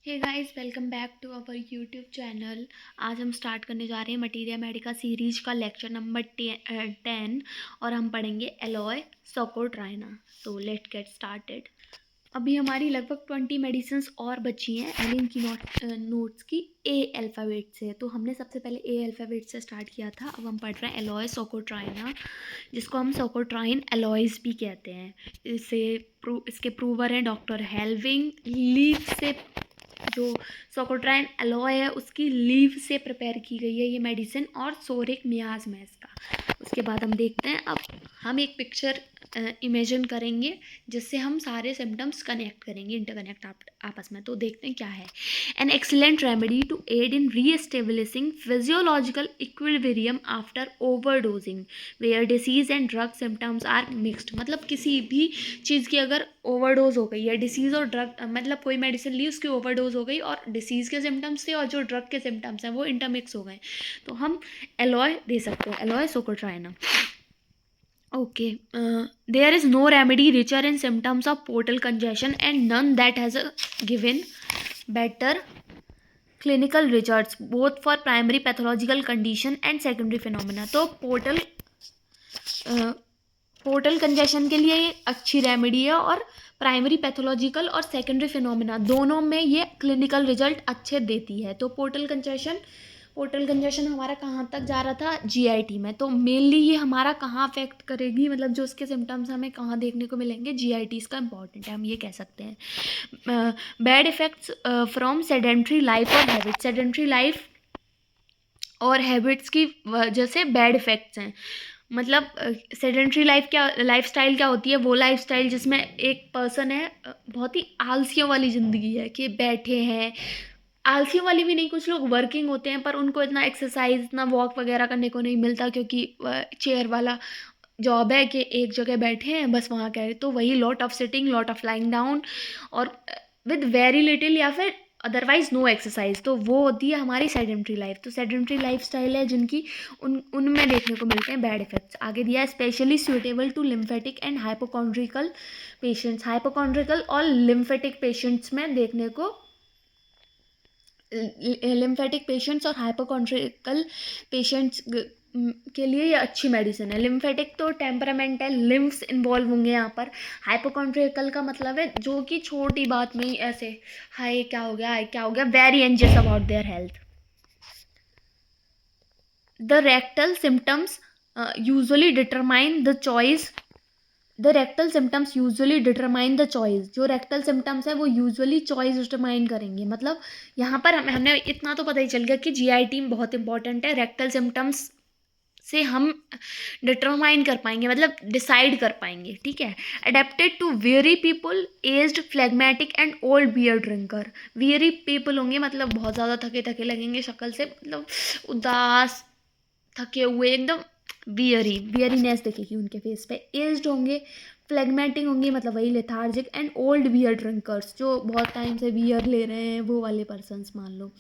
Hey guys, welcome back to our YouTube channel. आज हम start करने जा रहे हैं मटीरिया मेडिका सीरीज का लेक्चर नंबर 10 और हम पढ़ेंगे एलॉय सोकोट्राइना। तो लेट्स गेट स्टार्टेड। अभी हमारी लगभग 20 मेडिसिन्स और बची हैं एलिन की नोट्स की ए अल्फ़ाबेट से। तो हमने सबसे पहले ए अल्फ़ाबेट से स्टार्ट किया था। अब हम पढ़ रहे हैं एलॉय सोकोट्राइना, जिसको हम सोकोट्राइन एलॉयज़ भी कहते हैं। इसके प्रूवर हैं डॉक्टर हेल्विंग। लीफ से जो सोकोट्राइन एलॉय है उसकी लीव से प्रिपेयर की गई है ये मेडिसिन, और सोरिक मियाज में इसका। उसके बाद हम देखते हैं, अब हम एक पिक्चर इमेजिन करेंगे जिससे हम सारे सिम्टम्स कनेक्ट करेंगे, इंटरकनेक्ट आपस में। तो देखते हैं क्या है। An excellent remedy to aid in reestablishing physiological equilibrium after overdosing where disease and drug symptoms are mixed. मतलब किसी भी चीज़ की अगर ओवरडोज हो गई है, डिसीज़ और ड्रग, मतलब कोई मेडिसिन ली उसकी ओवरडोज हो गई और डिसीज़ के सिम्टम्स थे और जो ड्रग के सिम्टम्स हैं वो इंटरमिक्स हो गए, तो हम एलॉय दे सकते हैं, alloy सोकोट्राइना। Okay, there is no remedy richer in symptoms of portal congestion and none that has given better clinical results both for primary pathological condition and secondary phenomena. तो portal congestion के लिए ये अच्छी remedy है और primary pathological और secondary phenomena दोनों में ये क्लिनिकल रिजल्ट अच्छे देती है। तो पोर्टल कंजेशन हमारा कहाँ तक जा रहा था, जीआईटी में। तो मेनली ये हमारा कहाँ अफेक्ट करेगी, मतलब जो उसके सिम्टम्स हमें कहाँ देखने को मिलेंगे, जीआईटी इसका इंपॉर्टेंट है, हम ये कह सकते हैं। Bad effects from sedentary life और हैबिट। सेडेंट्री लाइफ और हैबिट्स की वजह से बैड इफ़ेक्ट्स हैं। मतलब सेडेंट्री लाइफस्टाइल क्या होती है, वो लाइफस्टाइल जिसमें एक पर्सन है बहुत ही आलसियों वाली ज़िंदगी है कि बैठे हैं। आलसियों वाली भी नहीं, कुछ लोग वर्किंग होते हैं पर उनको इतना एक्सरसाइज, इतना वॉक वगैरह करने को नहीं मिलता क्योंकि चेयर वाला जॉब है कि एक जगह बैठे हैं बस वहाँ कह रहे। तो वही lot of sitting, lot of lying down और विद वेरी लिटिल या फिर अदरवाइज नो एक्सरसाइज, तो वो होती है हमारी सेडेंट्री लाइफ। तो सेडेंट्री लाइफ स्टाइल है जिनकी उनमें देखने को मिलते हैं बैड इफेक्ट्स। आगे दिया है especially suitable to lymphatic and hypochondriacal patients. Hypochondriacal और लिम्फेटिक पेशेंट्स में देखने को, लिम्फेटिक पेशेंट्स और हाइपोकॉन्ड्रिकल पेशेंट्स के लिए ये अच्छी मेडिसिन है। लिम्फेटिक तो टेम्परामेंट है, लिम्फ्स इन्वॉल्व होंगे यहाँ पर। हाइपोकॉन्ड्रिकल का मतलब है जो कि छोटी बात में ही ऐसे हाय क्या हो गया, हाय क्या हो गया, very anxious about their health. The rectal symptoms usually determine the choice. The rectal symptoms usually determine the choice. जो रेक्टल सिम्टम्स है वो यूजुअली चॉइस डिटरमाइन करेंगे। मतलब यहाँ पर हमें इतना तो पता ही चल गया कि जीआईटी में बहुत इंपॉर्टेंट है। रेक्टल सिम्टम्स से हम डिटरमाइन कर पाएंगे, मतलब डिसाइड कर पाएंगे, ठीक है। Adapted to very people, aged, phlegmatic and old beer drinker. Very people होंगे मतलब बहुत ज़्यादा थके थके लगेंगे शक्ल से, मतलब उदास, थके हुए एकदम, वियरीनेस दिखेगी उनके फेस पे। एज्ड होंगे, फ्लेगमेटिक होंगे मतलब वही lethargic, and old beer drinkers जो बहुत टाइम से बियर ले रहे हैं वो वाले पर्सन्स मान लो।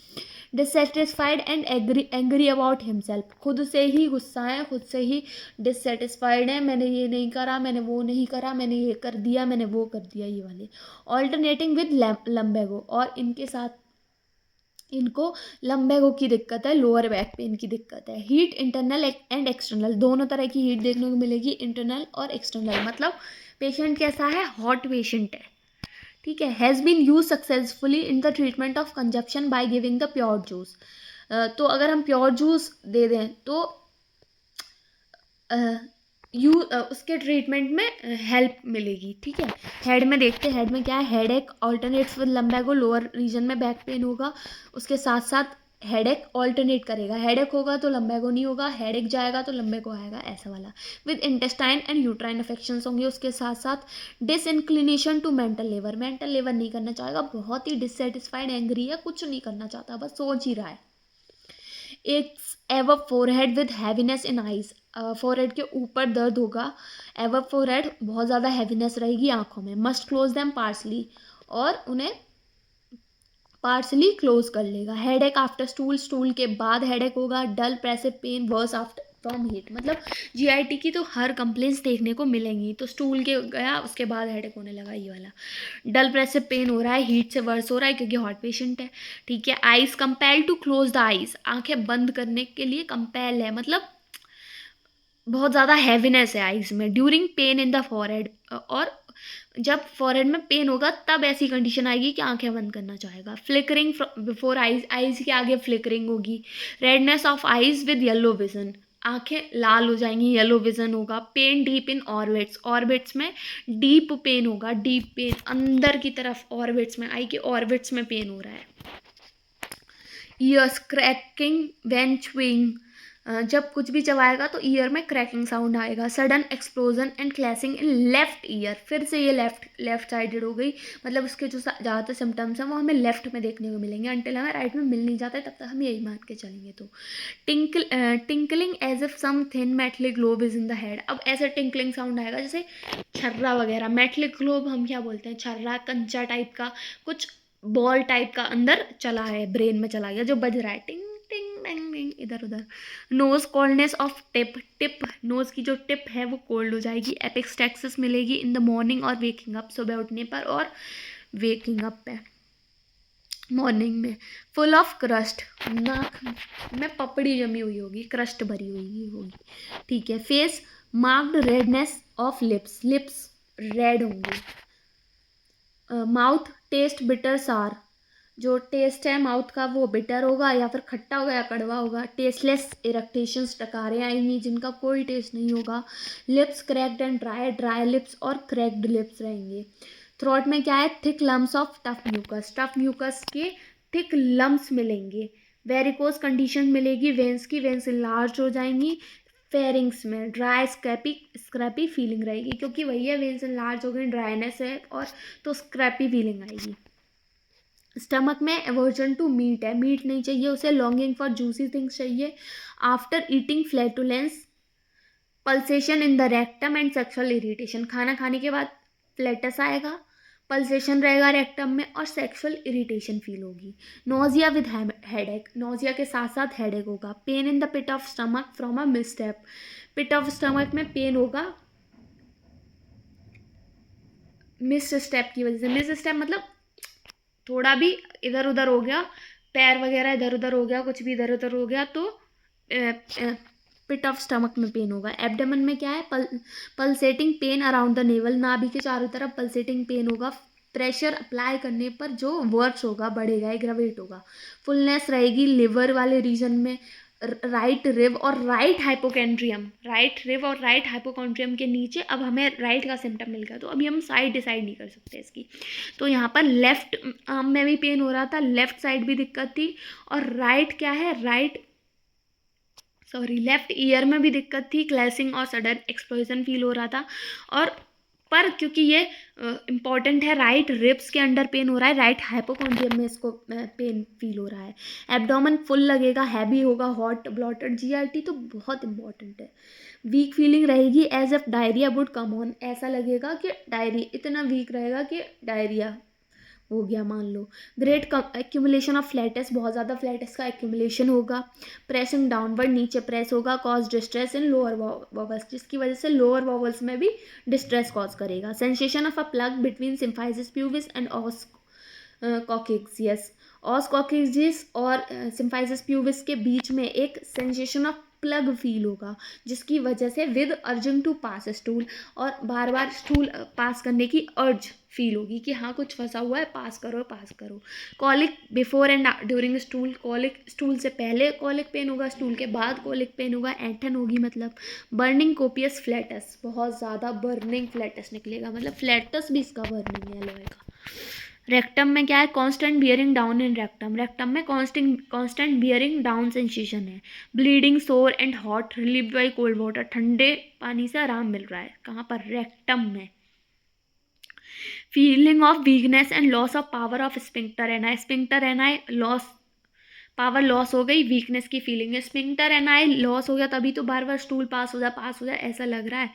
Dissatisfied and angry about himself. खुद से ही गुस्सा है, खुद से ही डिससेटिस्फाइड है, मैंने ये नहीं करा, मैंने वो नहीं करा, मैंने ये कर दिया, मैंने वो कर दिया, ये वाले। ऑल्टरनेटिंग विद लम्बेगो, और इनके साथ इनको लम्बेगो की दिक्कत है, लोअर बैक पेन की दिक्कत है। हीट इंटरनल एंड एक्सटर्नल, दोनों तरह की हीट देखने को मिलेगी, इंटरनल और एक्सटर्नल। मतलब पेशेंट कैसा है, हॉट पेशेंट है, ठीक है। Has been use successfully in the treatment of consumption by giving the pure juice. तो अगर हम प्योर जूस दे दें तो उसके ट्रीटमेंट में हेल्प मिलेगी, ठीक है। हेड में देखते हैं, हेड में क्या है, हेड एक ऑल्टरनेट्स विद लम्बैगो, लोअर रीजन में बैक पेन होगा, उसके साथ साथ हेड एक ऑल्टरनेट करेगा। हेड एक होगा तो लम्बैगो नहीं होगा, हेड एक जाएगा तो लम्बैगो आएगा, ऐसा वाला। With intestine and uterine affections होंगे, उसके साथ साथ disinclination to mental labour. Mental labour नहीं करना चाहेगा, बहुत ही डिससेटिस्फाइड, एंग्री है, कुछ नहीं करना चाहता, बस सोच ही रहा है। एक ever forehead with heaviness in eyes, forehead के ऊपर दर्द होगा, एवर फोरहेड बहुत ज़्यादा हैवीनेस रहेगी आंखों में। मस्ट क्लोज देम पार्सली, और उन्हें पार्सली क्लोज कर लेगा। हेड एक आफ्टर स्टूल, स्टूल के बाद हेड एक होगा। Dull pressive pain worse after from heat, मतलब जीआईटी की तो हर कंप्लेंट्स देखने को मिलेंगी। तो स्टूल के गया, उसके बाद हेडेक होने लगा, ये वाला। डल ब्रेस्ट से पेन हो रहा है, हीट से वर्स हो रहा है क्योंकि हॉट पेशेंट है। ठीक है। Eyes compel to close the eyes, आंखें बंद करने के लिए कंपेल है, मतलब बहुत ज़्यादा हैवीनेस है आइज में। During pen in the forehead, और जब फॉरहेड में पेन होगा तब ऐसी कंडीशन आएगी कि आंखें बंद करना चाहेगा। फ्लिकरिंग बिफोर आइज, आइज के आगे फ्लिकरिंग होगी। Redness of eyes with yellow vision, आंखें लाल हो जाएंगी, येलो विजन होगा। Pain deep in orbits, orbits में डीप पेन होगा, डीप पेन अंदर की तरफ ऑर्बिट्स में, आई के ऑर्बिट्स में पेन हो रहा है। ईयर्स क्रैकिंग व्हेन च्यूइंग, जब कुछ भी चबाएगा तो ईयर में क्रैकिंग साउंड आएगा। Sudden explosion and clashing in left ear, फिर से ये लेफ्ट साइडेड हो गई, मतलब उसके जो ज़्यादातर सिम्टम्स हैं वो हमें लेफ्ट में देखने को मिलेंगे। अंटिल हमें राइट में मिल नहीं जाता है तब तक हम यही मान के चलेंगे। तो tinkling as if some thin metallic globe is in the head, अब ऐसे टिंकलिंग साउंड आएगा जैसे छर्रा वगैरह। मेटलिक ग्लोब हम क्या बोलते हैं, छर्रा, कंचा टाइप का कुछ बॉल टाइप का अंदर चला है, ब्रेन में चला गया जो बज रहा है, टिंग टिंग टिंग टिंग इधर उधर। Nose coldness of tip, nose की जो टिप है वो कोल्ड हो जाएगी। एपिक्सटैक्सिस मिलेगी इन द मॉर्निंग और वेकिंग अप, सुबह उठने पर और वेकिंग अप पे, मॉर्निंग में। फुल ऑफ क्रस्ट, नाक में पपड़ी जमी हुई होगी, क्रस्ट भरी हुई होगी। ठीक है। Face marked redness of lips, lips red होंगी। माउथ टेस्ट बिटर सार, जो टेस्ट है माउथ का वो बिटर होगा या फिर खट्टा होगा या कड़वा होगा। टेस्टलेस इरेक्टेशंस, टकारें आएंगी जिनका कोई टेस्ट नहीं होगा। Lips cracked and dry, dry lips और क्रैक्ड लिप्स रहेंगे। थ्रोट में क्या है, thick lumps of tough mucus, tough mucus के थिक लम्स मिलेंगे। वेरिकोस कंडीशन मिलेगी, वेंस की, वेंस लार्ज हो जाएंगी। फेरिंग्स में ड्राई स्क्रैपी फीलिंग रहेगी, क्योंकि वही है, वेंस लार्ज हो गई, ड्राइनेस है और तो स्क्रैपी फीलिंग आएगी। स्टमक में एवर्जन टू मीट है, मीट नहीं चाहिए उसे, लॉन्गिंग फॉर जूसी थिंग्स चाहिए। After eating flatulence, pulsation in the rectum and sexual irritation, खाना खाने के बाद फ्लैटस आएगा, पल्सेशन रहेगा रेक्टम में और सेक्सुअल इरिटेशन फील होगी। नोजिया विद हेडेक, नोजिया के साथ साथ हेडेक होगा। Pain in the pit of stomach from a misstep, pit of stomach में पेन होगा मिस स्टेप की वजह से। मिस स्टेप मतलब थोड़ा भी इधर उधर हो गया, पैर वगैरह इधर उधर हो गया, कुछ भी इधर उधर हो गया तो पिट ऑफ स्टमक में पेन होगा। एब्डोमेन में क्या है, pulsating pain around the navel, नाभि के चारों तरफ पल्सेटिंग पेन होगा। प्रेशर अप्लाई करने पर जो वर्क्स होगा, बढ़ेगा, एग्रावेट होगा। फुलनेस रहेगी लिवर वाले रीजन में। राइट रिव और राइट हाइपोकेंड्रियम, राइट रिव और राइट हाइपोकॉन्ड्रियम के नीचे अब हमें राइट का सिम्टम मिल गया, तो अभी हम साइड डिसाइड नहीं कर सकते इसकी। तो यहाँ पर लेफ्ट आर्म में भी पेन हो रहा था, लेफ्ट साइड भी दिक्कत थी, और राइट क्या है, लेफ्ट ईयर में भी दिक्कत थी, क्लैशिंग और सडन एक्सप्लोजन फील हो रहा था। और पर क्योंकि ये इम्पॉर्टेंट है, राइट रिब्स के अंडर पेन हो रहा है, राइट हाइपोकॉन्ड्रियम में इसको पेन फील हो रहा है। एब्डोमेन फुल लगेगा, हैवी होगा, हॉट ब्लॉटेड, जीआईटी तो बहुत इंपॉर्टेंट है। वीक फीलिंग रहेगी, as if diarrhoea would come on, ऐसा लगेगा कि डायरिया इतना वीक रहेगा कि डायरिया हो गया मान लो। ग्रेट एक्यूमुलेशन ऑफ फ्लैटस, बहुत ज़्यादा फ्लैटस का एक्यूमुलेशन होगा। प्रेसिंग डाउनवर्ड, नीचे प्रेस होगा। Cause distress in lower bowels, जिसकी वजह से लोअर वॉवल्स में भी डिस्ट्रेस कॉज करेगा। Sensation of a plug between symphysis pubis and coccyx, os coccyx और सिम्फाइसिस प्यूबिस के बीच में एक सेंसेशन ऑफ प्लग फील होगा, जिसकी वजह से with urging to pass stool, और बार बार स्टूल पास करने की अर्ज फील होगी कि हाँ कुछ फंसा हुआ है, पास करो पास करो। Colic before and during stool, colic stool से पहले कॉलिक पेन होगा, स्टूल के बाद कॉलिक पेन होगा, ऐंठन होगी मतलब। बर्निंग कोपियस फ्लैटस, बहुत ज़्यादा बर्निंग फ्लैटस निकलेगा, मतलब फ्लैटस भी इसका बर्निंग है एलोए का। रेक्टम में क्या है, constant bearing down in rectum, rectum में कांस्टेंट बियरिंग डाउन सेंसेशन है। ब्लीडिंग सोर and hot, relieve by cold water, ठंडे पानी से आराम मिल रहा है, कहाँ पर, रेक्टम में। Feeling of weakness and loss of power of sphincter एनाई, sphincter एनाई loss, power loss हो गई, वीकनेस की फीलिंग है। स्पिंक्टर एनाई लॉस हो गया तभी तो बार बार स्टूल पास हो जाए ऐसा लग रहा है।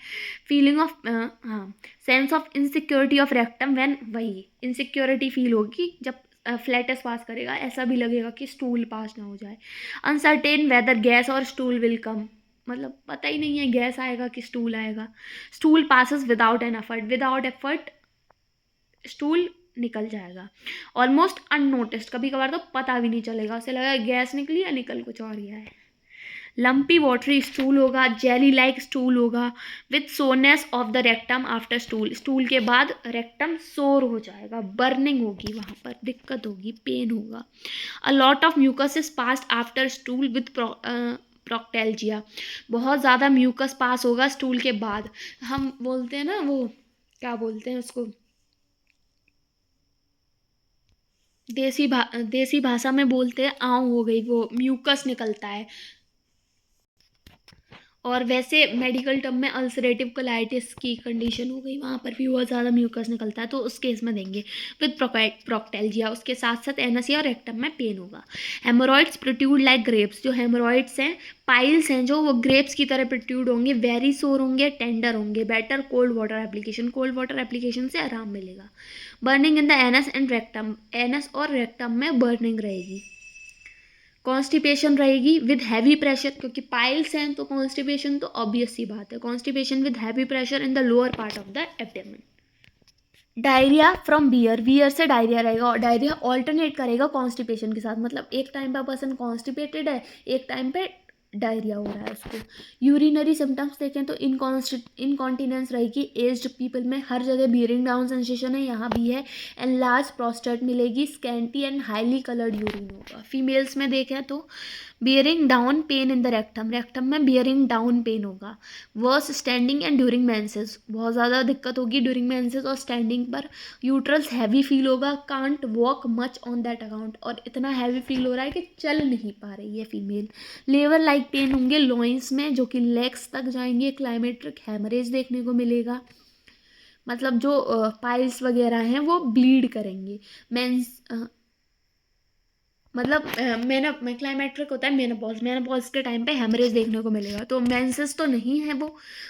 फीलिंग ऑफ हाँ, sense of insecurity of rectum when, वही इनसिक्योरिटी फील होगी जब फ्लैटस पास करेगा, ऐसा भी लगेगा कि स्टूल पास ना हो जाए। अनसर्टेन वेदर गैस और स्टूल विल कम, मतलब पता ही नहीं है गैस आएगा कि स्टूल आएगा। Stool passes without an effort, without effort stool निकल जाएगा, ऑलमोस्ट अननोटिस्ड, कभी कभार तो पता भी नहीं चलेगा, उसे लगा गैस निकली या निकल कुछ और गया है। लंपी वाटरी स्टूल होगा, जेली लाइक स्टूल होगा, with soreness of the rectum after stool, stool के बाद रेक्टम सोर हो जाएगा, बर्निंग होगी, वहाँ पर दिक्कत होगी, पेन होगा। A lot of mucus is passed after stool with proctalgia, बहुत ज़्यादा म्यूकस पास होगा स्टूल के बाद। हम बोलते हैं ना वो, क्या बोलते हैं उसको, देसी भाषा में बोलते हैं आँव हो गई, वो म्यूकस निकलता है। और वैसे मेडिकल टर्म में अल्सरेटिव कोलाइटिस की कंडीशन हो गई, वहाँ पर भी बहुत ज़्यादा म्यूकस निकलता है, तो उस केस में देंगे विद प्रोक्टेल्जिया, उसके साथ साथ एनएस और रेक्टम में पेन होगा। हेमोरॉइड्स प्रोट्यूड लाइक ग्रेप्स, जो हेमोरॉइड्स हैं, पाइल्स हैं जो, वो ग्रेप्स की तरह प्रोट्यूड होंगे, वेरी सोर होंगे, टेंडर होंगे, better cold water application, cold water application से आराम मिलेगा। Burning in the anus and rectum, anus और रेक्टम में बर्निंग रहेगी। कॉन्स्टिपेशन रहेगी विद हैवी प्रेशर, क्योंकि पाइल्स हैं तो कॉन्स्टिपेशन तो ऑब्वियस सी बात है, constipation with heavy pressure in the lower part of the abdomen. Diarrhoea from beer, beer से डायरिया रहेगा, और डायरिया ऑल्टरनेट करेगा कॉन्स्टिपेशन के साथ, मतलब एक टाइम पे पर्सन कॉन्स्टिपेटेड है, एक टाइम पे डायरिया हो रहा है उसको। यूरिनरी सिम्टम्स देखें तो इनकॉन्टिनेंस रहेगी एज्ड पीपल में, हर जगह बियरिंग डाउन सेंसेशन है, यहाँ भी है। एंड लार्ज प्रोस्टेट मिलेगी, scanty and highly coloured urine होगा। फीमेल्स में देखें तो bearing down pain in the rectum, rectum में बियरिंग डाउन पेन होगा। Worse standing and during menses, बहुत ज़्यादा दिक्कत होगी ड्यूरिंग मेंसेस और स्टैंडिंग पर। यूट्रस हैवी फील होगा, can't walk much on that account, और इतना हैवी फील हो रहा है कि चल नहीं पा रही है फीमेल। लेवर लाइक पेन होंगे लॉइंस में, जो कि लेग्स तक जाएंगे। क्लाइमेट्रिक हेमरेज देखने को मिलेगा, मतलब जो पाइल्स वगैरह हैं वो ब्लीड करेंगे। मेंस मतलब मैं क्लाइमेट्रिक होता है मेनोपॉज, मेनोपॉज के टाइम पे हेमरेज देखने को मिलेगा। तो मेंसेस तो नहीं है वो,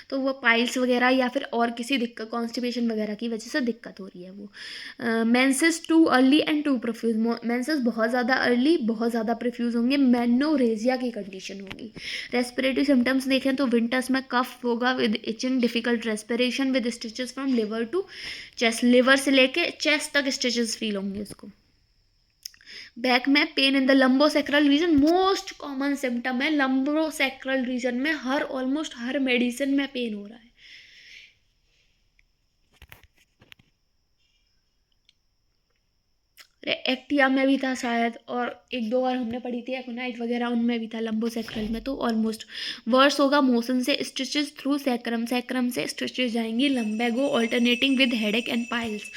तो वो पाइल्स वगैरह या फिर और किसी दिक्कत, कॉन्स्टिपेशन वगैरह की वजह से दिक्कत हो रही है वो। Menses too early and too profuse, menses बहुत ज़्यादा अर्ली, बहुत ज़्यादा प्रोफ्यूज होंगे, मेनोरेजिया की कंडीशन होगी। रेस्पिरेटरी सिम्टम्स देखें तो विंटर्स में कफ होगा with etching, difficult respiration with stitches from liver to chest, liver से लेके चेस्ट तक स्टिचेस फील होंगे उसको। बैक में pain in the lumbosacral region, most common symptom है लंबोसेक्रल रीजन में, हर ऑलमोस्ट हर मेडिसिन में पेन हो रहा है। एक्टिया में भी था शायद, और एक दो बार हमने पढ़ी थी एकोनाइट वगैरह, उनमें भी था लंबोसेक्रल में। तो ऑलमोस्ट वर्स होगा मोशन से, स्टिचेस थ्रू सैक्रम, सैक्रम से स्टिचेस जाएंगी। Lumbago alternating with headache and piles,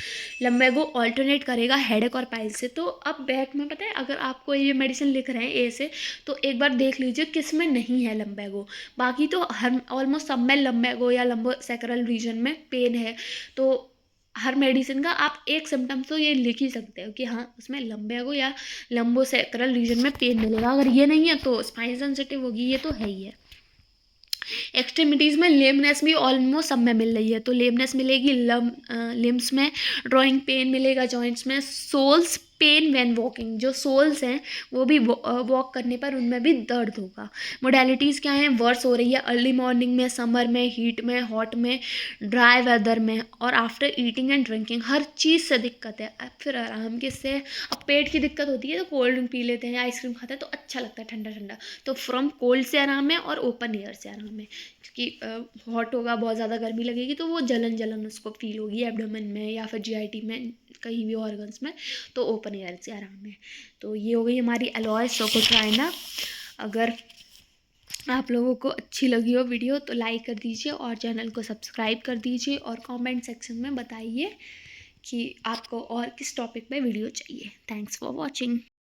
lumbago alternate करेगा हेडेक और पाइल्स से। तो अब बैक में पता है, अगर आपको ये मेडिसिन लिख रहे हैं ए से, तो एक बार देख लीजिए किस में नहीं है लंबेगो, बाकी तो हर ऑलमोस्ट सब में लंबेगो या लंबोसेक्रल रीजन में पेन है। तो हर मेडिसिन का आप एक सिम्टम्स तो ये लिख ही सकते हो कि हाँ उसमें लंबेगो या लंबोसेक्रल रीजन में पेन मिलेगा। अगर ये नहीं है तो स्पाइन सेंसिटिव होगी, ये तो है ही है। एक्सट्रीमिटीज़ में लेमनेस भी ऑलमोस्ट सब में मिल रही है, तो लेमनेस मिलेगी लिम्स में, ड्रॉइंग पेन मिलेगा जॉइंट्स में, सोल्स पेन व्हेन वॉकिंग, जो सोल्स हैं वो भी वॉक करने पर उनमें भी दर्द होगा। मोडेलिटीज़ क्या हैं, वर्स हो रही है अर्ली मॉर्निंग में, समर में, हीट में, हॉट में, ड्राई वेदर में, और आफ्टर ईटिंग एंड ड्रिंकिंग, हर चीज़ से दिक्कत है। अब फिर आराम किससे, अब पेट की दिक्कत होती है तो कोल्ड ड्रिंक पी लेते हैं, आइसक्रीम खाते हैं तो अच्छा लगता है ठंडा ठंडा, तो फ्रॉम कोल्ड से आराम है और ओपन एयर से आराम है। क्योंकि हॉट होगा, बहुत ज़्यादा गर्मी लगेगी तो वो जलन जलन उसको फील होगी एब्डोमेन में या फिर जीआईटी में, कहीं भी ऑर्गन्स में, तो ओपन एयर से आराम है। तो ये हो गई हमारी एलॉय सोकोट्राइना। अगर आप लोगों को अच्छी लगी हो वीडियो तो लाइक कर दीजिए और चैनल को सब्सक्राइब कर दीजिए, और कमेंट सेक्शन में बताइए कि आपको और किस टॉपिक पे वीडियो चाहिए। Thanks for watching.